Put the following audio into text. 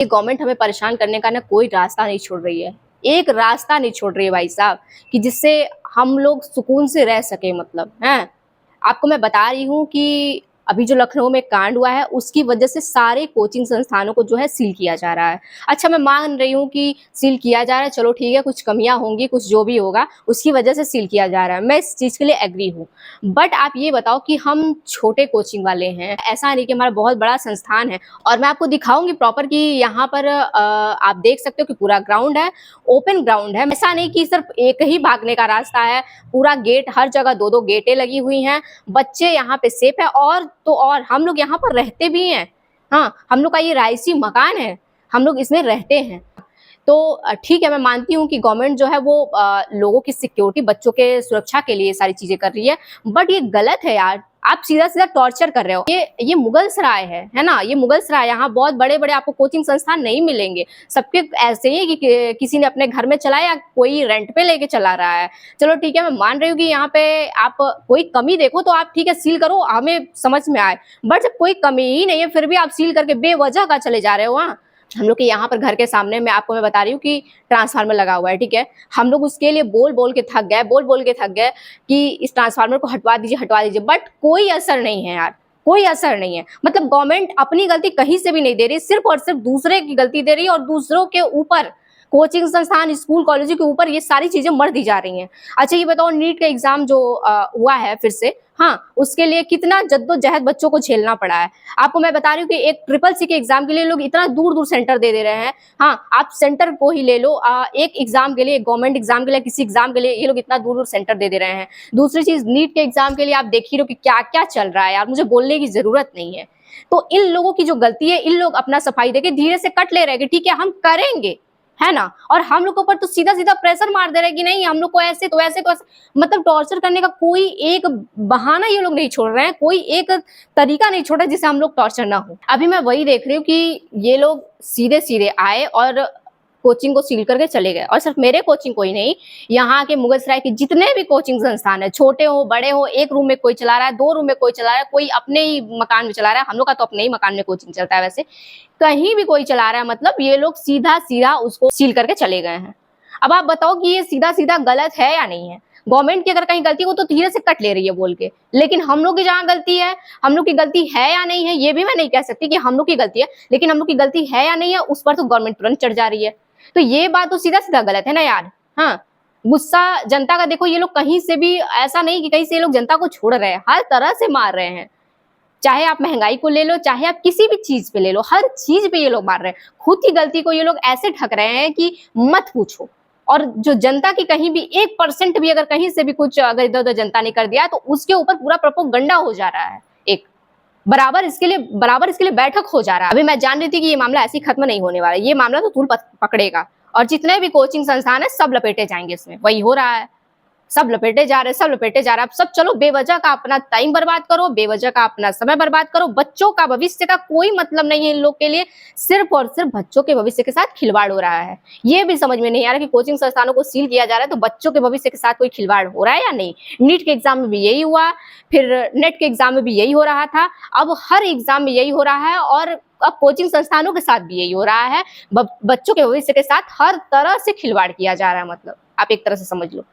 ये गवर्नमेंट हमें परेशान करने का ना कोई रास्ता नहीं छोड़ रही है। एक रास्ता नहीं छोड़ रही है भाई साहब, कि जिससे हम लोग सुकून से रह सके, मतलब हैं। आपको मैं बता रही हूँ कि अभी जो लखनऊ में कांड हुआ है उसकी वजह से सारे कोचिंग संस्थानों को जो है सील किया जा रहा है। अच्छा, मैं मान रही हूँ कि सील किया जा रहा है, चलो ठीक है, कुछ कमियां होंगी, कुछ जो भी होगा उसकी वजह से सील किया जा रहा है, मैं इस चीज के लिए एग्री हूँ। बट आप ये बताओ कि हम छोटे कोचिंग वाले हैं, ऐसा नहीं कि हमारा बहुत बड़ा संस्थान है। और मैं आपको दिखाऊंगी प्रॉपर कि यहाँ पर आप देख सकते हो कि पूरा ग्राउंड है, ओपन ग्राउंड है। ऐसा नहीं कि सिर्फ एक ही भागने का रास्ता है, पूरा गेट, हर जगह दो दो गेटें लगी हुई हैं। बच्चे यहाँ पे सेफ है, और तो और हम लोग यहाँ पर रहते भी हैं। हाँ, हम लोग का ये राइसी मकान है, हम लोग इसमें रहते हैं। तो ठीक है, मैं मानती हूँ कि गवर्नमेंट जो है वो लोगों की सिक्योरिटी, बच्चों के सुरक्षा के लिए सारी चीजें कर रही है, बट ये गलत है यार। आप सीधा सीधा टॉर्चर कर रहे हो। ये मुगल सराय है ना, ये मुगल सराय। यहाँ बहुत बड़े बड़े आपको कोचिंग संस्थान नहीं मिलेंगे। सबके ऐसे ही कि किसी ने अपने घर में चलाया या कोई रेंट पे लेके चला रहा है। चलो ठीक है, मैं मान रही हूँ कि यहाँ पे आप कोई कमी देखो तो आप ठीक है सील करो, हमें समझ में आए। बट जब कोई कमी ही नहीं है फिर भी आप सील करके बेवजह का चले जा रहे हो। वहाँ हम लोग के यहाँ पर घर के सामने में आपको मैं बता रही हूँ कि ट्रांसफार्मर लगा हुआ है, ठीक है। हम लोग उसके लिए बोल बोल के थक गए, बोल बोल के थक गए कि इस ट्रांसफार्मर को हटवा दीजिए, हटवा दीजिए, बट कोई असर नहीं है यार, कोई असर नहीं है। मतलब गवर्नमेंट अपनी गलती कहीं से भी नहीं दे रही, सिर्फ और सिर्फ दूसरे की गलती दे रही है, और दूसरों के ऊपर, कोचिंग संस्थान, स्कूल कॉलेजों के ऊपर ये सारी चीजें मर दी जा रही हैं। अच्छा ये बताओ, नीट का एग्जाम जो हुआ है फिर से, हाँ, उसके लिए कितना जद्दोजहद बच्चों को झेलना पड़ा है। आपको मैं बता रही हूँ कि एक ट्रिपल सी के एग्जाम के लिए लोग इतना दूर दूर सेंटर दे दे रहे हैं। हाँ, आप सेंटर को ही ले लो, एक एग्जाम के लिए, गवर्नमेंट एग्जाम के लिए, किसी एग्जाम के लिए ये लोग इतना दूर दूर सेंटर दे दे रहे हैं। दूसरी चीज, नीट के एग्जाम के लिए आप देख ही रहो कि क्या क्या चल रहा है यार, मुझे बोलने की जरूरत नहीं है। तो इन लोगों की जो गलती है, इन लोग अपना सफाई देके धीरे से कट ले रहे हैं कि ठीक है हम करेंगे, है ना। और हम लोग के ऊपर तो सीधा सीधा प्रेशर मार दे रहे हैं कि नहीं हम लोग को ऐसे तो ऐसे तो ऐसे, मतलब टॉर्चर करने का कोई एक बहाना ये लोग नहीं छोड़ रहे हैं, कोई एक तरीका नहीं छोड़ा जिससे हम लोग टॉर्चर ना हो। अभी मैं वही देख रही हूँ कि ये लोग सीधे सीधे आए और कोचिंग को सील करके चले गए। और सिर्फ मेरे कोचिंग को ही नहीं, यहाँ के मुगलसराय के जितने भी कोचिंग संस्थान है, छोटे हो बड़े हो, एक रूम में कोई चला रहा है, दो रूम में कोई चला रहा है, कोई अपने ही मकान में चला रहा है। हम लोग का तो अपने ही मकान में कोचिंग चलता है, वैसे कहीं भी कोई चला रहा है, मतलब ये लोग सीधा सीधा उसको सील करके चले गए हैं। अब आप बताओ कि ये सीधा सीधा गलत है या नहीं है। गवर्नमेंट की अगर कहीं गलती हो तो धीरे से कट ले रही है बोल के, लेकिन हम लोग की जहाँ गलती है, हम लोग की गलती है या नहीं है ये भी मैं नहीं कह सकती कि हम लोग की गलती है, लेकिन हम लोग की गलती है या नहीं है उस पर तो गवर्नमेंट तुरंत चढ़ जा रही है। तो ये बात तो सीधा सीधा गलत है ना यार। हाँ, गुस्सा जनता का देखो, ये लोग कहीं से भी, ऐसा नहीं कि कहीं से ये लोग जनता को छोड़ रहे हैं, हर तरह से मार रहे हैं। चाहे आप महंगाई को ले लो, चाहे आप किसी भी चीज पे ले लो, हर चीज पे ये लोग मार रहे हैं। खुद की गलती को ये लोग ऐसे ढक रहे हैं कि मत पूछो। और जो जनता की कहीं भी 1% भी अगर कहीं से भी कुछ अगर इधर उधर जनता ने कर दिया तो उसके ऊपर पूरा प्रोपेगेंडा हो जा रहा है, एक बराबर इसके लिए बैठक हो जा रहा है। अभी मैं जान रही थी कि ये मामला ऐसे ही खत्म नहीं होने वाला है, ये मामला तो तूल पकड़ेगा, और जितने भी कोचिंग संस्थान है सब लपेटे जाएंगे इसमें। वही हो रहा है, सब लपेटे जा रहे हैं, सब लपेटे जा रहे हैं। अब सब चलो बेवजह का अपना टाइम बर्बाद करो, बेवजह का अपना समय बर्बाद करो। बच्चों का भविष्य का कोई मतलब नहीं है इन लोग के लिए, सिर्फ और सिर्फ बच्चों के भविष्य के साथ खिलवाड़ हो रहा है। ये भी समझ में नहीं आ रहा कि कोचिंग संस्थानों को सील किया जा रहा है तो बच्चों के भविष्य के साथ कोई खिलवाड़ हो रहा है या नहीं। नीट के एग्जाम में भी यही हुआ, फिर नेट के एग्जाम में भी यही हो रहा था, अब हर एग्जाम में यही हो रहा है, और अब कोचिंग संस्थानों के साथ भी यही हो रहा है। बच्चों के भविष्य के साथ हर तरह से खिलवाड़ किया जा रहा है, मतलब आप एक तरह से समझ लो।